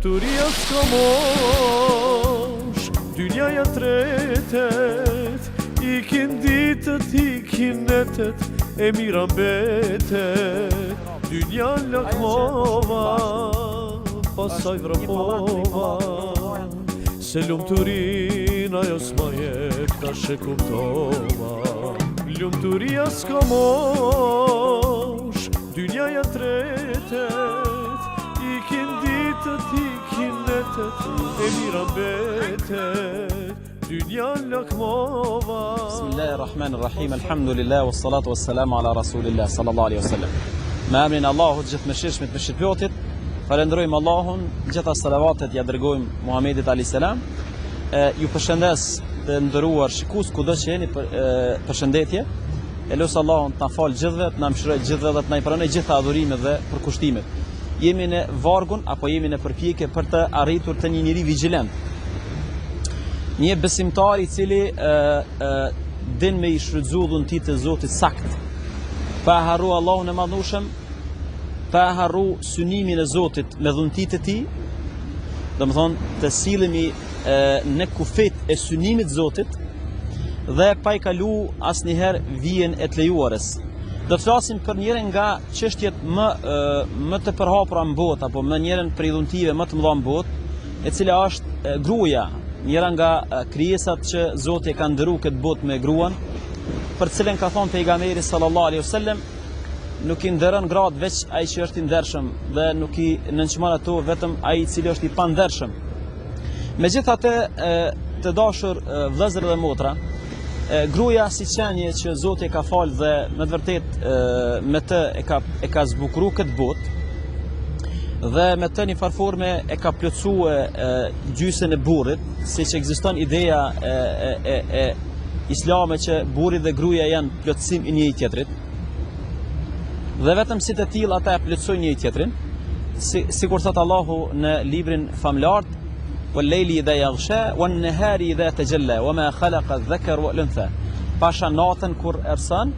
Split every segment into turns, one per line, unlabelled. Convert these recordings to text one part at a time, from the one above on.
Lumturia s'ka mosh, dynjaja tretet, ikin ditët, ikin netet, e mira mbetet. Dynja lakmova, pasaj vrapova, se lumturin ajo s'ma jep, tash e kuptova. Lumturia s'ka mosh, dynjaja tretet, ikin ditët, ikin netet, e mira mbetet. Dynja lakmova.
Bismillahirrahmanirrahim, alhamdulillah, wassalatu wassalamu ala rasulillah, sallallahu alaihi wasallam. Me emrin Allahut gjithë mëshirshmit me shpirtplotit, falenderojmë Allahun, gjitha salavatet ja dërgojmë Muhamedit alayhis salam. Ju përshëndes të nderuar shikues kudo që jeni, përshëndetje. E lutem Allahun të na falë gjithëve, të na mëshirojë gjithëve dhe të na pranojë gjitha adhurimet dhe përkushtimet. Jemi në vargun apo jemi në përpjekje për të arritur të një njeri vigjilent. Një besimtar i cili din me i shfrytzu dhuntit të Zotit sakt, pa harru Allahun e madhnushëm, pa harru synimin e Zotit me dhuntit e tij, domethënë të sillemi në kufit e synimit të Zotit dhe pa i kalu asnjëherë vijen e të lejuarës. Do të flasim për njërin nga çështjet më të përhapura në botë, apo më njërin prej dhuntive më të mëdha në botë, e cila është gruaja, njëra nga krijesat që Zoti e ka ndëruar këtë botë me gruan, për cilën ka thonë pejgamberi sallallahu alaihi wasallam, nuk i ndëron gratë veç ai që është i ndershëm dhe nuk i nënçmon ato vetëm ai i cili është i pandershëm. Megjithatë, të dashur vëllezër dhe motra, gruaja si qenie që Zoti e ka falë dhe me të vërtet me të e ka zbukuruar këtë botë dhe me të një farforme e ka plotësue gjysën e burrit, siç ekziston ideja e islame që burri dhe gruaja janë plotësim i njëri tjetrit. Dhe vetëm si të tillë ata e plotësojnë njëri tjetrin, sikur thot Allahu në librin famlar: "Wal-layli idha yaghsha wan-nahari idha tajalla wama khalaqa adh-dhakara wal-untha." Pasha natën kur ersan,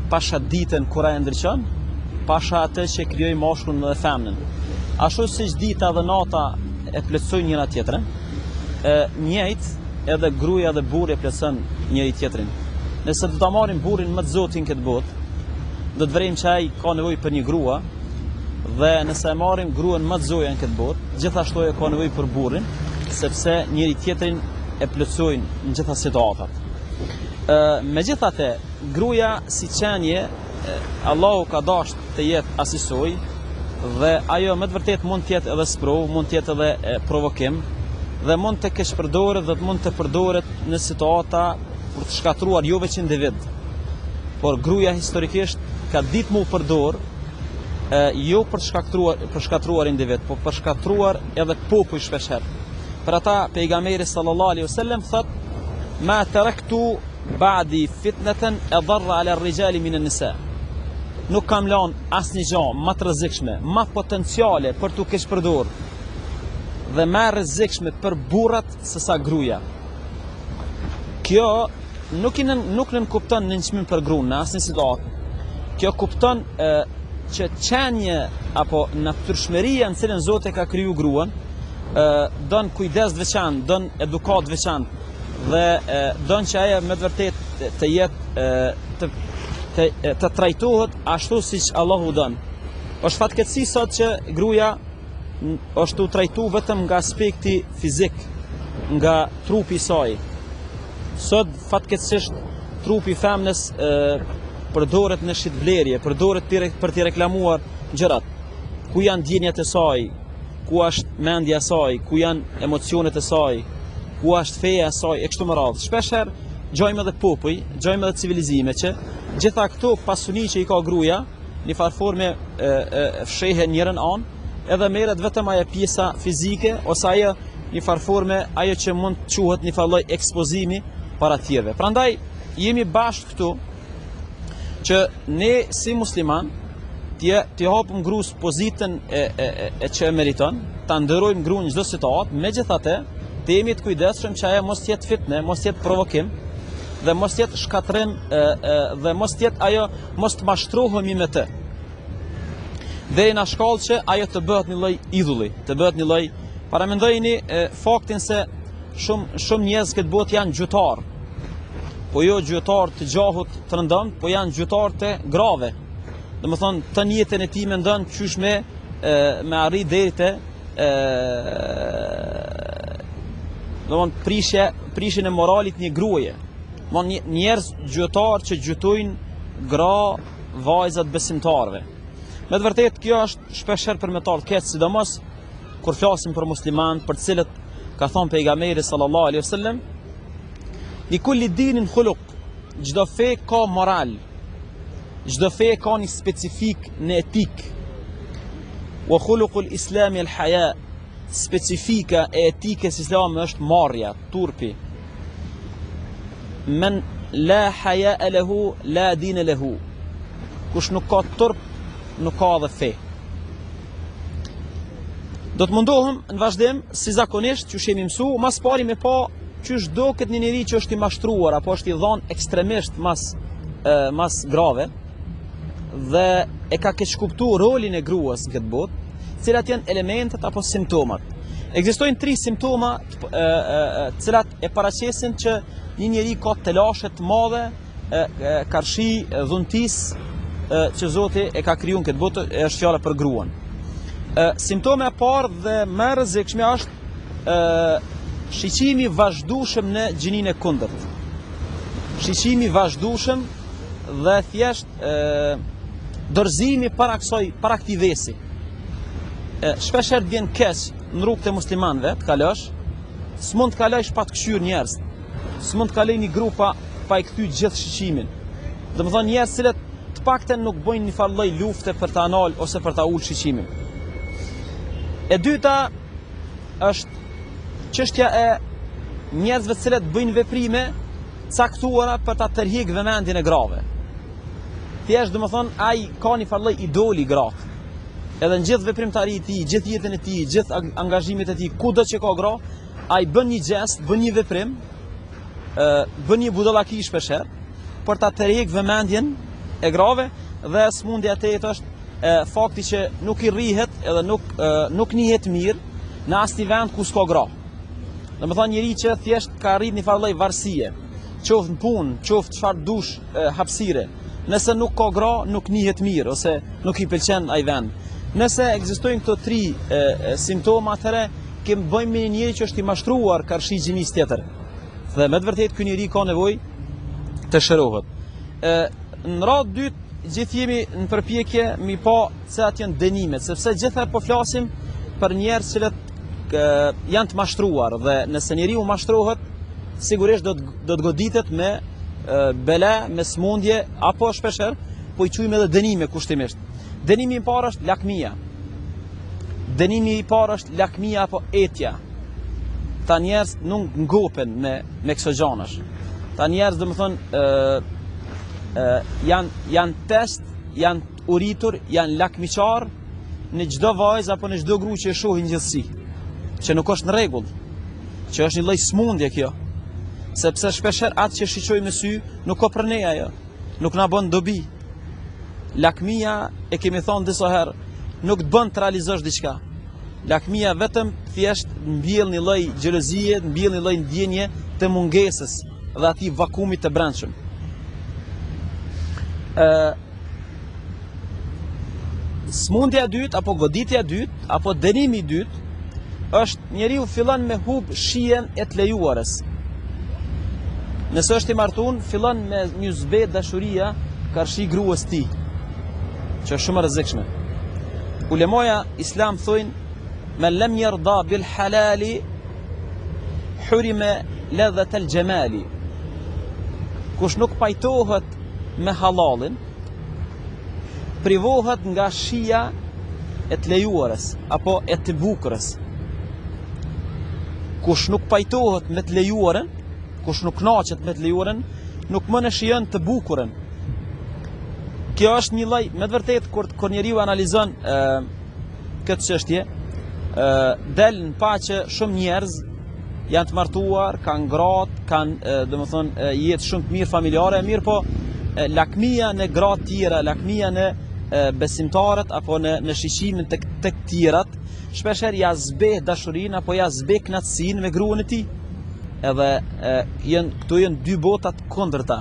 pasha ditën kur ai ndriçon, pasha atë që krijoi mashkullin dhe femnën. Ashtu siç dita dhe nata e plotësojnë njëra tjetrën, njëjtë edhe gruaja dhe burri e plotëson njëri tjetrin. Nëse do ta marrim burrin më të zotin këtë botë, do të vërejmë që ai ka nevojë për një grua, dhe nëse e marrim gruan më të zoja në këtë botë, gjithashtu e ka nevojë për burrin, sepse njëri tjetrin e plotësojnë në gjitha situatat. Megjithatë, gruaja si qenie, Allahu ka dashur të jetë asisoj, dhe ajo me të vërtet mund të jetë edhe sprov, mund të jetë edhe provokim, dhe mund të kesh përdoret dhe mund të përdoret në situata për të shkatruar jo veç individ, por gruaja historikisht ka ditë mu përdor jo për shkatruar individ, por për shkatruar edhe popull shpeshherë. Për ata pejgamberi sallallahu alaihi wasallam thot: "Ma taraktu ba'di fitnatan adarra ala ar-rijali min an-nisa." Nuk kam lënë asnjë gjë më të rrezikshme, më potenciale për tu kesh përdor dhe më rrezikshme për burrat se sa gruaja. Kjo nuk nën kupton nënçmim për gruan në asnjë situatë. Kjo kupton që qenie apo natyrshmëria në cilën Zoti ka kriju gruan, don kujdes të veçantë, don edukat të veçantë dhe don që ajo me të vërtet të jetë të trajtohet ashtu siç Allahu don. Është fatkeqësi sot që gruaja është u trajtu vetëm nga aspekti fizik, nga trupi i saj. Sot fatkeqësisht trupi i femnës përdoret në shitblerje, përdoret për t'i reklamuar gjërat. Ku janë ndjenjat e saj, ku është mendja e saj, ku janë emocionet e saj, ku është feja e saj, e kështu me radhë. Shpeshherë gjojmë edhe popuj, gjojmë edhe civilizime që gjitha këto pasuni që i ka gruaja, një farforme fshehen njërën anë, edhe merret vetëm ajo pjesa fizike ose ajo një farforme ajo që mund të quhet një farloj ekspozimi para tjerëve. Prandaj jemi bashkë këtu që ne si musliman t'i hapim gruas pozitën e që e meriton, ta nderojmë gruan në çdo situatë, megjithatë të jemi të kujdesshëm që ajo mos jetë fitne, mos jetë provokim dhe mos jetë shkatrim dhe mos jetë ajo mos të mashtrohemi me të. deri në shkallë që ajo të bëhet një lloj idhulli, të bëhet një lloj. Para mendojeni faktin se shumë njerëz këtë botë janë gjytar. Po jo gjytar të gjahut të rëndëm, po janë gjytar të grave. Domethënë të jetën e tij mendon qysh me arrit deri te domethënë prishjen e moralit një gruaje. Njerëz gjytar që gjytojnë gra, vajzat besimtarve. Me të vërtetë kjo është shpeshherë për metall keq, sidomos kur flasim për musliman, për të cilët ka thënë pejgamberi sallallahu alaihi wasallam, li kulli dinin khuluq, çdo fe ka moral, çdo fe ka një specifik në etik. Wa khuluqul islami al haya, specifika e etikës islame është marrja, turpi. Men la haya lahu la din lahu. Kush nuk ka turp, nuk ka dhe fe. Do të mundohem në vazhdim, si zakonisht, që shemi mësu, mas pari me pa qysh do këtë një njeri që është i mashtruar, apo është i dhanë ekstremisht mas grave, dhe e ka keqkuptu rolin e gruas në këtë botë, cilat janë elementet apo simptomat. Ekzistojnë 3 simptoma cilat e paraqesin që një njeri ka telashe të madhe, karshi, dhuntis, që Zoti e ka kriju në këtë botë, është fjala për gruan. Simptome e parë dhe më e rrezikshme është shiqimi vazhdueshëm në gjininë e kundërt. Shiqimi vazhdueshëm dhe thjesht dorëzimi para këtij vesi. Shpeshherë vjen keq në rrugët e muslimanëve të kalosh, s'mund të kalojsh pa të kthyer njerëz. S'mund të kaloj një grup pa i kthy gjithë shiqimin. Domethënë njerëz që të paktën nuk bëjnë një farë lloj lufte për ta anal ose për ta ulë shiqimin. E dyta është çështja e njerëzve të cilët bëjnë veprime caktuara për ta tërhiqur vëmendjen e grave. Thjesht domethënë ai ka një farë lloj idoli gratë. Edhe në gjithë veprimtarinë e tij, gjithë jetën e tij, gjithë angazhimet e tij, kudo që ka gra, ai bën një gest, bën një veprim, bën një budallaki shpeshherë për ta tërhequr vëmendjen e grave, dhe smundja e tetë është fakti që nuk i rrihet edhe nuk njihet mirë në asnjë vend ku s'ka gra. Domethënë njëri që thjesht ka arrit një farë lloj varësie, qoftë në punë, qoftë çfarë dush hapësire. Nëse nuk ka gra, nuk njihet mirë ose nuk i pëlqen ai vend. Nëse ekzistojnë këto 3 simptoma, atëherë kemi bëjmë me një njeri që është i mashtruar karshi gjinis tjetër. Dhe me të vërtetë ky njeri ka nevojë të shërohet. Në radhë dytë, gjithë jemi në përpjekje mi pa cilat janë dënimet, sepse gjithë po flasim për njerëz që janë të mashtruar, dhe nëse njeriu mashtrohet, sigurisht do të goditet me bela, me smundje, apo shpeshherë po i quajmë edhe dënime kushtimisht. Dënimi i parë është lakmia. Dënimi i parë është lakmia apo etja. Ta njerëz nuk ngopen me këso gjanash. Ta njerëz domethënë janë test, janë uritur, janë lakmiqar në çdo vajzë apo në çdo gruë që e shohin gjithësi, që nuk është në rregull, që është një lloj smundje kjo, sepse shpeshherë atë që shiqoj me sy nuk ka për ne ajo, nuk na bën dobi. Lakmia, e kemi thonë disa herë, nuk të bën të realizosh diçka. Lakmia vetëm thjesht mbjell një lloj xhelozie, mbjell një lloj ndjenje të mungesës dhe atij vakumit të brendshëm. Smundja e dytë apo goditja e dytë apo dënimi i dytë është njeriu fillon me hub shijen e të lejuarës. Nëse është i martuar, fillon me një zbet dashuria karshi gruas tij, që është shumë e rrezikshme. Ulemoja islam thojnë: "Men lam yarda bil halali hurima ladhat al jamali." Kush nuk pajtohet me halalin, privohet nga shija e të lejuarës apo e të bukurës. Kush nuk pajtohet me të lejuarën, kush nuk kënaqet me të lejuarën, nuk më në shijon të bukurën. Kjo është një lloj, me të vërtetë kur njeriu analizon këtë çështje, del në pa që shumë njerëz janë të martuar, kanë gratë, kanë domethënë jetë shumë të mirë familjare, mirë po lakmia në gratë tjera, lakmia në besimtarët apo në shiqimin tek tjerat, shpeshherë ja zbeh dashurinë apo ja zbeh kënaqësinë me gruan e tij. Edhe këto janë dy botat kundërta.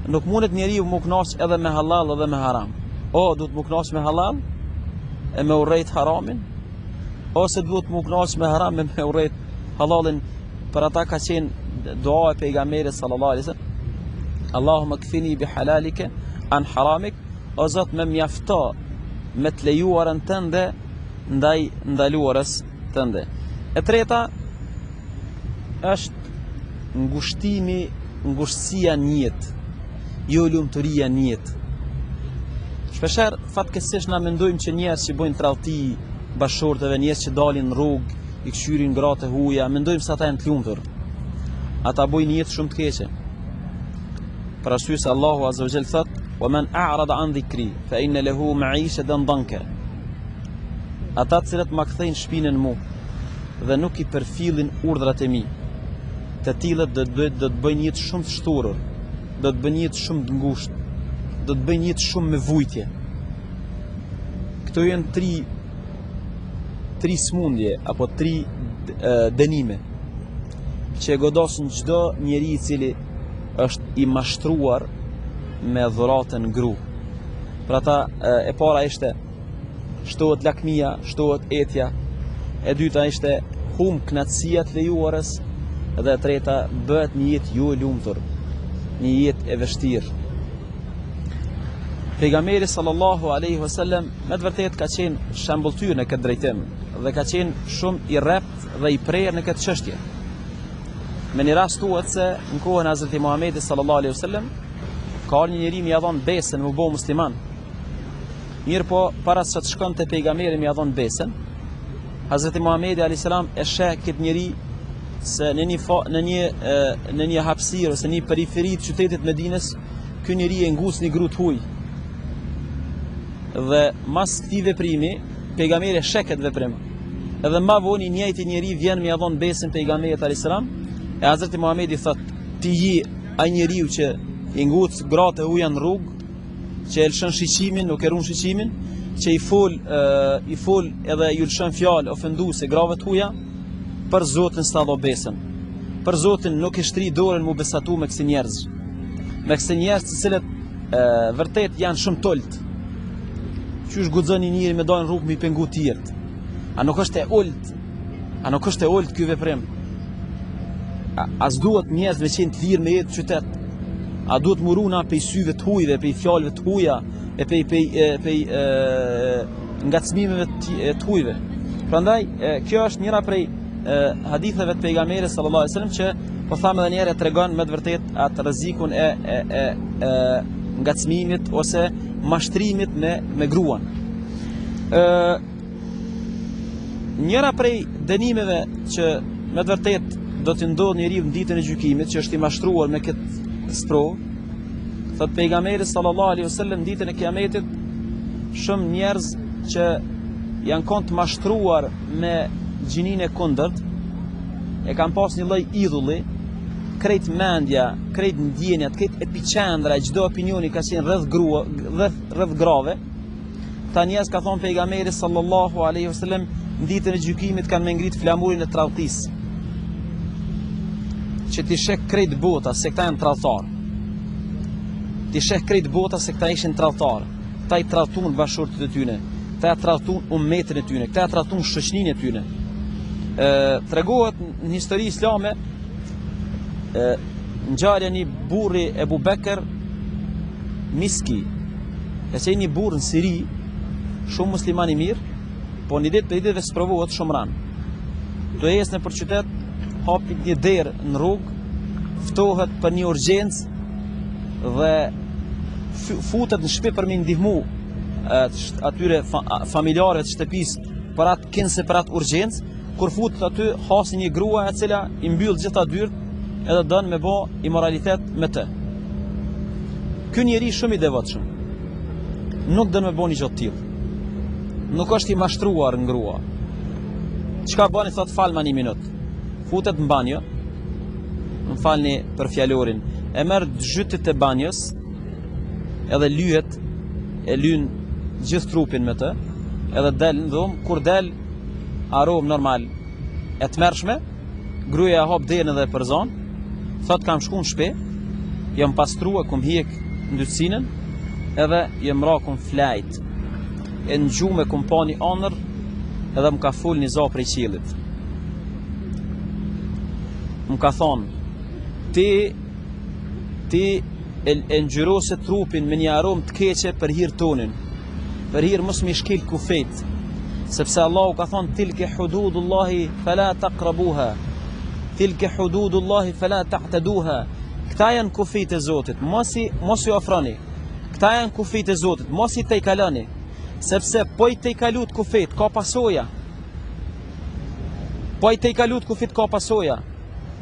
Nuk mundet njeriu mu kënaq edhe me halal edhe me haram. O duhet mu kënaq me halal e me urrejt haramin, ose duhet mu kënaq me haram e me urrejt halalin. Për ata ka qenë dua e pejgamberit sallallahu alaihi wasallam, Allahumma kfini bi halalike an haramik, o Zot me mjafto me të lejuarën tënde ndaj ndaluarës tënde. E treta është ngushtësia në jetë, jo lumturia në jetë. Shpeshherë fatkeqësisht na mendojmë që njerëz që bojnë tradhti bashkëshorteve, njerëz që dalin në rrugë, i këshyrin gratë e huaja, mendojmë se ata janë të lumtur. Ata bojnë jetë shumë të keqe. Për arsye se Allahu Azza wa Jall thot: "Wa man a'rada an dhikri fa inna lahu ma'ishatan danka." Ata të cilët ma kthejnë shpinën mu dhe nuk i përfillin urdhrat e mi, të tillët do të bëjnë jetë shumë të shturur, do të bëjnë jetë shumë të ngushtë, do të bëjnë jetë shumë me vujtje. Këto janë tri smundje apo tri dënime që godosin çdo njeri i cili është i mashtruar me dhuratën gru. Për ata e para ishte shtohet lakmia, shtohet etja, e dyta ishte hum kënaqësia të lejuarës, dhe e treta bëhet një jetë jo e lumtur, një jetë e vështirë. Pejgamberi sallallahu alaihi wasallam me të vërtetë ka qenë shembulltyr në këtë drejtim dhe ka qenë shumë i rrept dhe i prerë në këtë çështje. Me një rast thuhet se në kohën e Hazreti Muhamedit sallallahu alaihi wasallam ka ardhur një njeri më ia dhon besën, më bë musliman. Mirë po, para se të shkon te pejgamberi më ia dhon besën, Hazreti Muhamedi alayhis salam e sheh këtë njeri se në një hapësirë ose një periferi të qytetit Medinës, ky njeri e ngus një gru të huaj. Dhe mas këtij veprimi, pejgamberi sheh këtë veprim. Edhe më vonë një njëjti njeri vjen më ia dhon besën pejgamberit alayhis salam, e Hazreti Muhamedi thot: "Ti je ai njeriu që i nguc gratë e huaja në rrugë, që e lëshon shiqimin, nuk e ruan shiqimin, që i fol edhe ju lëshon fjalë ofenduese grave të huaja, për Zotin s'ta dho besën. Për Zotin nuk e shtri dorën mu besatu me kësi njerëz. Me kësi njerëz të cilët vërtet janë shumë tolt. Qysh guxon një njeri me dalë në rrugë me i pengu tjerët? A nuk është e olt ky veprim? As duhet njerëz me qenë të lirë me jetë qytet? A duhet muruna pej syve të hujve, pej fjalëve të huja, e pej ngacmimeve të hujve? Prandaj kjo është njëra prej haditheve të pejgamberit sallallahu alaihi wasallam që po thamë edhe një herë tregon me të vërtet atë rrezikun e ngacmimit ose mashtrimit me gruan. Njëra prej dënimeve që me të vërtet do të ndodh njeriu në ditën e gjykimit, që është i mashtruar me këtë sprovë, thot pejgamberi sallallahu alaihi wasallam, ditën e kiametit shumë njerëz që janë kon të mashtruar me gjinin e kundërt, e kanë pas një lloj idhulli, krejt mendja, krejt ndjenjat, krejt epiqendra, çdo opinioni ka qenë rreth grave. Ta njerëz, ka thonë pejgamberi sallallahu alaihi wasallam, në ditën e gjykimit kanë me ngrit flamurin e tradhtisë, që ti sheh krejt bota se këta janë tradhtar. Ti sheh krejt bota se këta ishin tradhtar. Këta i tradhtun bashkëshortët e tyre, këta ja tradhtun ummetin e tyre, këta ja tradhtun shoqërinë e tyre. Tregohet në histori islame ngjarja një burri Ebu Bekër Miski, e që një burr në Siri, shumë musliman i mirë, po një ditë për i ditëve sprovohet shumë ranë. Do ecë nëpër qytet, hapit një derë në rrugë, ftohet për një urgjencë dhe futet në shtëpi për me ndihmu atyre familjarëve të shtëpisë për atë kinse për atë urgjencë. Kur futet aty, hasi një grua e cila i mbyll gjitha dyert edhe dën me bë imoralitet me të. Ky njeri shumë i devotshëm nuk dën me bë një gjë të tillë. Nuk është i mashtruar në grua. Çka bani, thot, falma një minutë. Futet në banjo, më falni për fjalorin, e merr zhytit e banjës edhe lyhet e lyn gjithë trupin me të, edhe del në dhumë, kur del aromë normal e të mërshme, gruaja hap derën edhe për zonë, thot kam shku në shpe, jam pastrua, kum hjek në dytësinën, edhe jem ra kum flajt, e në gjume kum pa një anër, edhe më ka full një za prej qilit. Më ka thonë, ti e ngjyrose trupin me një aromë të keqe për hir tonin, për hir mos mi shkel kufet, sepse Allahu ka thonë tilke hududullahi fala taqrabuha, tilke hududullahi fala ta'taduha. Këta janë kufit e Zotit, mos ju afroni. Këta janë kufit e Zotit, mos i tejkaloni, sepse po i tejkalut kufit ka pasoja. Po i tejkalut kufit ka pasoja.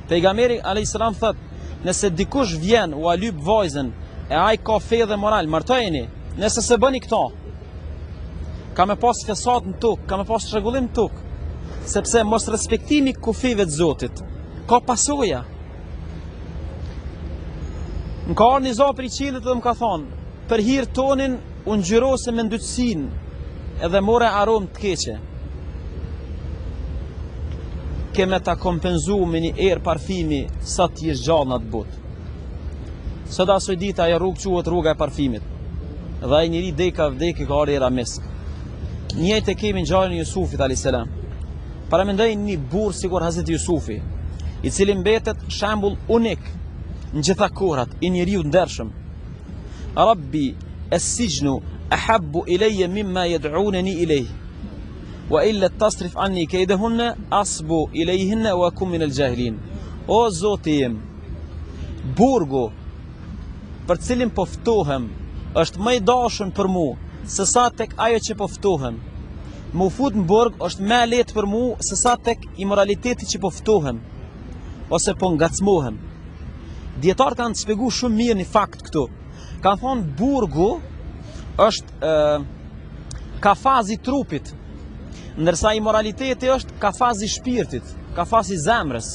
Pejgamberi alayhis salam thot, nëse dikush vjen u alyp vajzën e ai ka fe dhe moral, martojeni. Nëse se bëni këto, ka me pas fesat në tokë, ka me pas rregullim në tokë, sepse mos respektimi kufive të Zotit ka pasoja. Më ka arë një za për i qilit dhe më ka thonë, për hir tonin unë gjyrose me ndytësin edhe more aromë të keqe. Keme ta kompenzu me një erë parfimi sa t'jesh gjallë në atë botë. Sot asoj dita ajo rrugë quhet rruga e parfimit. Dhe ai njëri deka vdeki ka arë era mesk. Njëjtë e kemi ngjarjen e Jusufit alayhis salam. Paramendoj një burr sikur Hazreti Jusufi, i cili mbetet shembull unik në gjitha kohrat, i njeriu ndershëm. Rabbi es-sijnu ahabbu ilayya mimma yad'unani ilayh. Wa illa tasrif anni kaydahunna asbu ilayhinna wa kum min al-jahilin. O Zoti im, burgu për cilin po ftohem është më i dashur për mua se sa tek ajo që po ftohem. Më fut në burg është më lehtë për mua se sa tek imoraliteti që po ftohem ose po ngacmohem. Dietarët kanë shpjeguar shumë mirë një fakt këtu. Kanë thonë burgu është kafazi trupit, ndërsa imoraliteti është kafazi shpirtit, kafazi zemrës.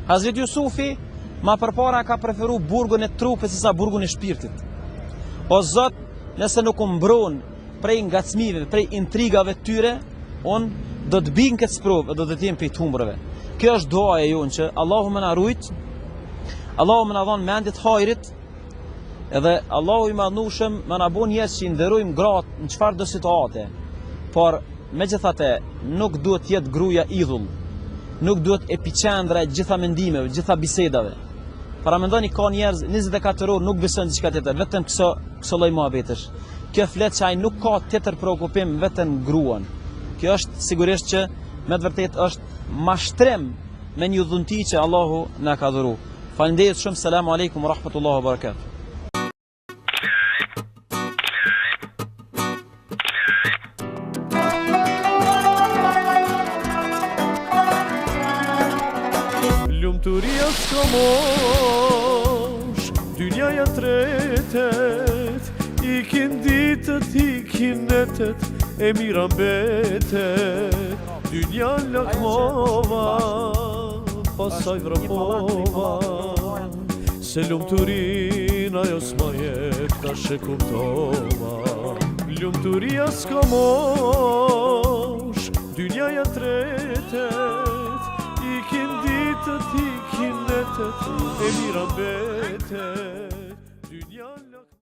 Hazreti Jusufi ma përpara ka preferu burgun e trupit se sa burgun e shpirtit. O Zot, nëse nuk mbron prej ngacmive, prej intrigave tyre, unë do të bin këtë sprovë, do të jem për të humbrave. Kjo është doa e jonë që Allahu më na rujt, Allahu më na dhon mendjet hajrit, edhe Allahu i madhnushëm më na bën njerëz që i nderojmë gratë në çfarëdo situate. Por megjithatë nuk duhet të jetë gruaja idhull, nuk duhet epiqendra e gjitha mendimeve, gjitha bisedave. Para mendoni ka njerëz 24 orë nuk besojnë diçka tjetër, vetëm këso lloj muhabetesh. Kjo flet që ai nuk ka tjetër preokupim vetëm gruan. Kjo është sigurisht që me të vërtet është mashtrim me një dhunti që Allahu na ka dhuru. Faleminderit shumë, selamu alaikum wa rahmatullahi wa barakatuh.
Lumturia s'ka mosh, dynjaja tretet, ikin ditët, ikin netet, e mira mbetet, dynja lakmova, pasaj vrapova, se lumturin ajo s'ma jep, tash e kuptova. Lumturia s'ka mosh, dynjaja tretet, ikin ditët, ikin netet, e mira mbetet, dynja lakmova.